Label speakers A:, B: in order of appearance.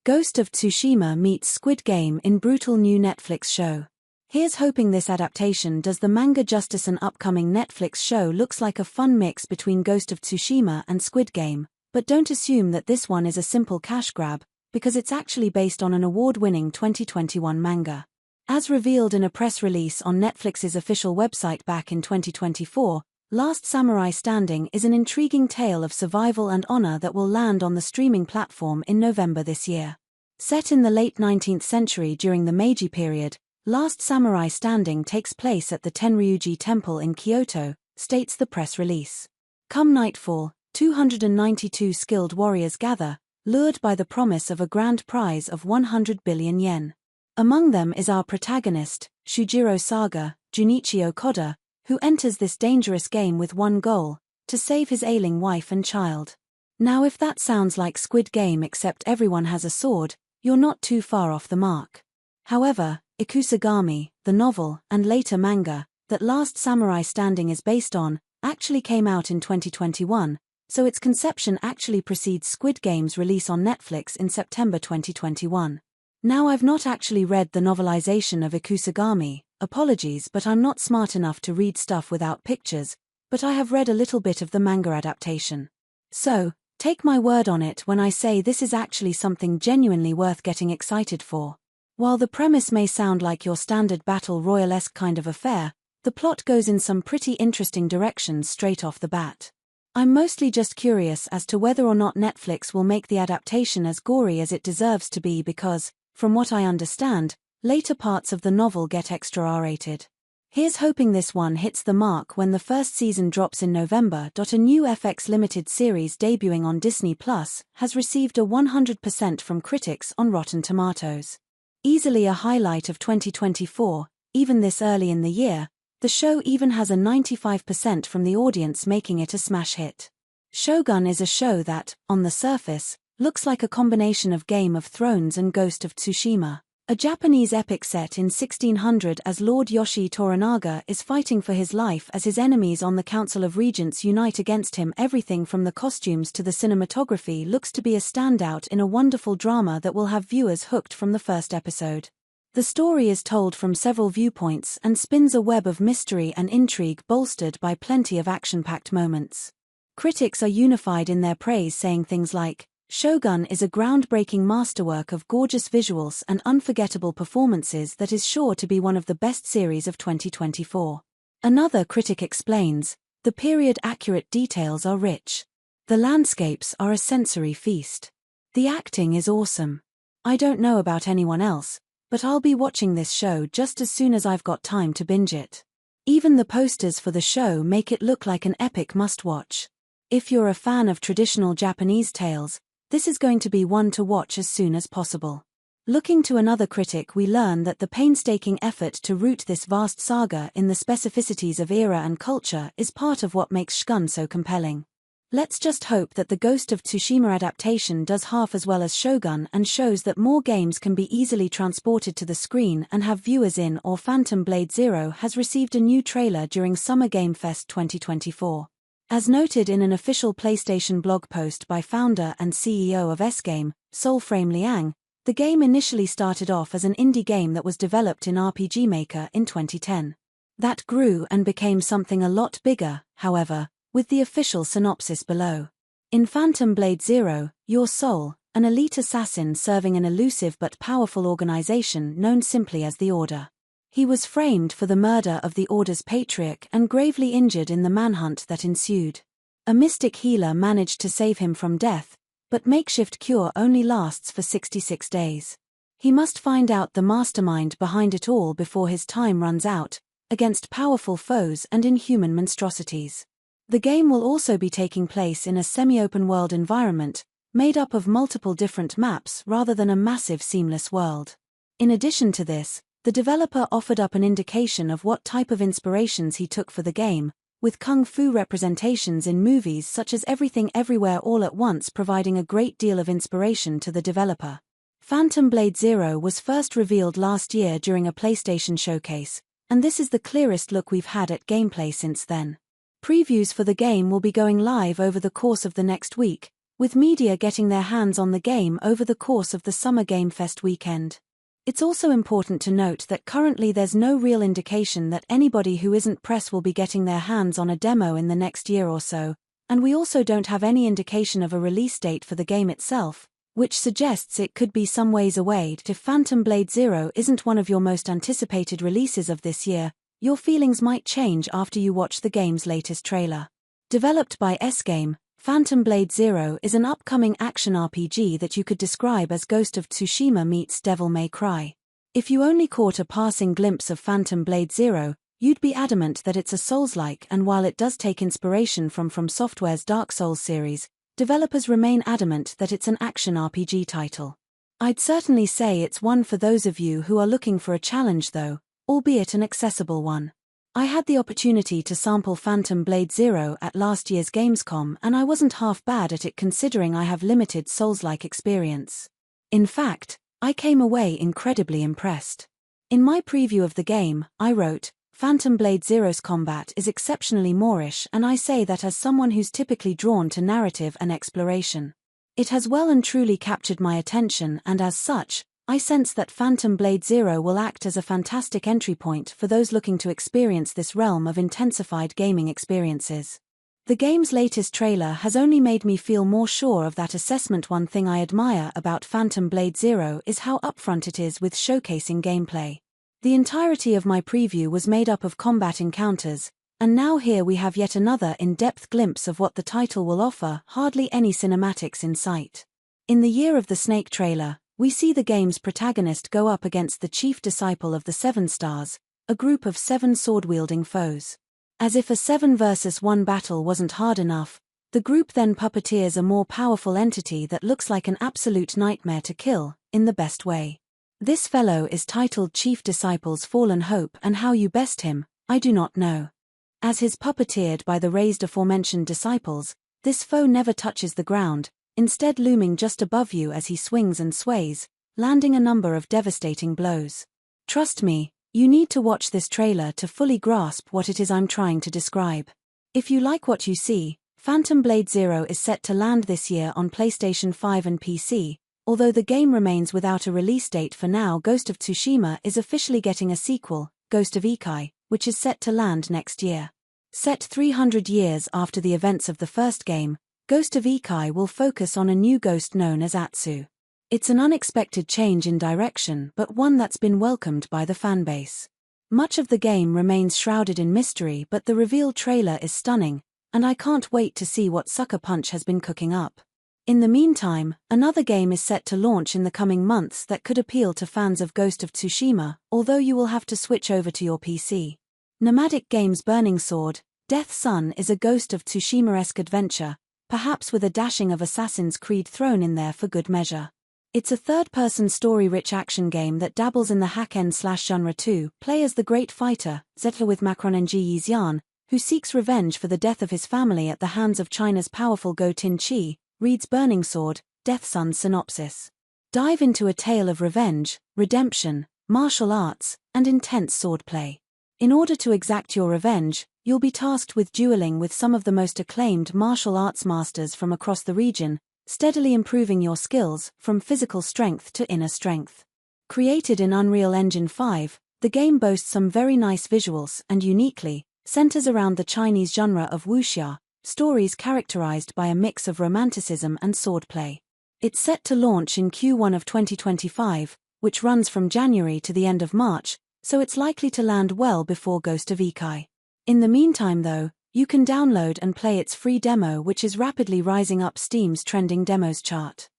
A: Ghost of Tsushima meets Squid Game in brutal new Netflix show. Here's hoping this adaptation does the manga justice. An upcoming Netflix show looks like a fun mix between Ghost of Tsushima and Squid Game, but don't assume that this one is a simple cash grab, because it's actually based on an award-winning 2021 manga. As revealed in a press release on Netflix's official website back in 2024, Last Samurai Standing is an intriguing tale of survival and honor that will land on the streaming platform in November this year. Set in the late 19th century during the Meiji period, Last Samurai Standing takes place at the Tenryuji Temple in Kyoto, states the press release. Come nightfall, 292 skilled warriors gather, lured by the promise of a grand prize of 100 billion yen. Among them is our protagonist, Shujiro Saga, Junichi Okoda, who enters this dangerous game with one goal: to save his ailing wife and child. Now if that sounds like Squid Game except everyone has a sword, you're not too far off the mark. However, Ikusagami, the novel, and later manga, that Last Samurai Standing is based on, actually came out in 2021, so its conception actually precedes Squid Game's release on Netflix in September 2021. Now I've not actually read the novelization of Ikusagami, apologies, but I'm not smart enough to read stuff without pictures, but I have read a little bit of the manga adaptation. So, take my word on it when I say this is actually something genuinely worth getting excited for. While the premise may sound like your standard battle royale-esque kind of affair, the plot goes in some pretty interesting directions straight off the bat. I'm mostly just curious as to whether or not Netflix will make the adaptation as gory as it deserves to be because, from what I understand, later parts of the novel get extra R-rated. Here's hoping this one hits the mark when the first season drops in November. A new FX limited series debuting on Disney Plus has received a 100% from critics on Rotten Tomatoes. Easily a highlight of 2024, even this early in the year, the show even has a 95% from the audience, making it a smash hit. Shogun is a show that, on the surface, looks like a combination of Game of Thrones and Ghost of Tsushima, a Japanese epic set in 1600 as Lord Yoshi Toranaga is fighting for his life as his enemies on the Council of Regents unite against him. Everything from the costumes to the cinematography looks to be a standout in a wonderful drama that will have viewers hooked from the first episode. The story is told from several viewpoints and spins a web of mystery and intrigue bolstered by plenty of action-packed moments. Critics are unified in their praise, saying things like, Shogun is a groundbreaking masterwork of gorgeous visuals and unforgettable performances that is sure to be one of the best series of 2024. Another critic explains, the period-accurate details are rich. The landscapes are a sensory feast. The acting is awesome. I don't know about anyone else, but I'll be watching this show just as soon as I've got time to binge it. Even the posters for the show make it look like an epic must-watch. If you're a fan of traditional Japanese tales, this is going to be one to watch as soon as possible. Looking to another critic, we learn that the painstaking effort to root this vast saga in the specificities of era and culture is part of what makes Shogun so compelling. Let's just hope that the Ghost of Tsushima adaptation does half as well as Shogun and shows that more games can be easily transported to the screen and have viewers in. Or Phantom Blade Zero has received a new trailer during Summer Game Fest 2024. As noted in an official PlayStation blog post by founder and CEO of S-Game, Soulframe Liang, the game initially started off as an indie game that was developed in RPG Maker in 2010. That grew and became something a lot bigger, however, with the official synopsis below. In Phantom Blade Zero, you're Soul, an elite assassin serving an elusive but powerful organization known simply as the Order. He was framed for the murder of the Order's patriarch and gravely injured in the manhunt that ensued. A mystic healer managed to save him from death, but makeshift cure only lasts for 66 days. He must find out the mastermind behind it all before his time runs out, against powerful foes and inhuman monstrosities. The game will also be taking place in a semi-open world environment, made up of multiple different maps rather than a massive seamless world. In addition to this, the developer offered up an indication of what type of inspirations he took for the game, with kung fu representations in movies such as Everything Everywhere All at Once providing a great deal of inspiration to the developer. Phantom Blade Zero was first revealed last year during a PlayStation showcase, and this is the clearest look we've had at gameplay since then. Previews for the game will be going live over the course of the next week, with media getting their hands on the game over the course of the Summer Game Fest weekend. It's also important to note that currently there's no real indication that anybody who isn't press will be getting their hands on a demo in the next year or so, and we also don't have any indication of a release date for the game itself, which suggests it could be some ways away. If Phantom Blade Zero isn't one of your most anticipated releases of this year, your feelings might change after you watch the game's latest trailer. Developed by S-Game, Phantom Blade Zero is an upcoming action RPG that you could describe as Ghost of Tsushima meets Devil May Cry. If you only caught a passing glimpse of Phantom Blade Zero, you'd be adamant that it's a Souls-like, and while it does take inspiration from Software's Dark Souls series, developers remain adamant that it's an action RPG title. I'd certainly say it's one for those of you who are looking for a challenge though, albeit an accessible one. I had the opportunity to sample Phantom Blade Zero at last year's Gamescom, and I wasn't half bad at it considering I have limited Souls-like experience. In fact, I came away incredibly impressed. In my preview of the game, I wrote, Phantom Blade Zero's combat is exceptionally Moorish, and I say that as someone who's typically drawn to narrative and exploration. It has well and truly captured my attention, and as such, I sense that Phantom Blade Zero will act as a fantastic entry point for those looking to experience this realm of intensified gaming experiences. The game's latest trailer has only made me feel more sure of that assessment. One thing I admire about Phantom Blade Zero is how upfront it is with showcasing gameplay. The entirety of my preview was made up of combat encounters, and now here we have yet another in-depth glimpse of what the title will offer, hardly any cinematics in sight. In the Year of the Snake trailer, we see the game's protagonist go up against the chief disciple of the Seven Stars, a group of 7 sword-wielding foes. As if a 7 versus 1 battle wasn't hard enough, the group then puppeteers a more powerful entity that looks like an absolute nightmare to kill, in the best way. This fellow is titled Chief Disciple's Fallen Hope, and how you best him, I do not know. As he's puppeteered by the raised aforementioned disciples, this foe never touches the ground, instead looming just above you as he swings and sways, landing a number of devastating blows. Trust me, you need to watch this trailer to fully grasp what it is I'm trying to describe. If you like what you see, Phantom Blade Zero is set to land this year on PlayStation 5 and PC, although the game remains without a release date for now. Ghost of Tsushima is officially getting a sequel, Ghost of Yōkai, which is set to land next year. Set 300 years after the events of the first game, Ghost of Yōkai will focus on a new ghost known as Atsu. It's an unexpected change in direction, but one that's been welcomed by the fanbase. Much of the game remains shrouded in mystery, but the reveal trailer is stunning, and I can't wait to see what Sucker Punch has been cooking up. In the meantime, another game is set to launch in the coming months that could appeal to fans of Ghost of Tsushima, although you will have to switch over to your PC. Nomadic Games' Burning Sword, Death Sun is a Ghost of Tsushima-esque adventure, perhaps with a dashing of Assassin's Creed thrown in there for good measure. It's a third-person story-rich action game that dabbles in the hack-and-slash genre too. Play as the great fighter, Zetla with Macron and Ji Yixian, who seeks revenge for the death of his family at the hands of China's powerful Go Tin Chi, reads Burning Sword, Death Sun's synopsis. Dive into a tale of revenge, redemption, martial arts, and intense swordplay. In order to exact your revenge, you'll be tasked with dueling with some of the most acclaimed martial arts masters from across the region, steadily improving your skills from physical strength to inner strength. Created in Unreal Engine 5, the game boasts some very nice visuals and uniquely centers around the Chinese genre of wuxia, stories characterized by a mix of romanticism and swordplay. It's set to launch in Q1 of 2025, which runs from January to the end of March, so it's likely to land well before Ghost of Yōkai. In the meantime though, you can download and play its free demo, which is rapidly rising up Steam's trending demos chart.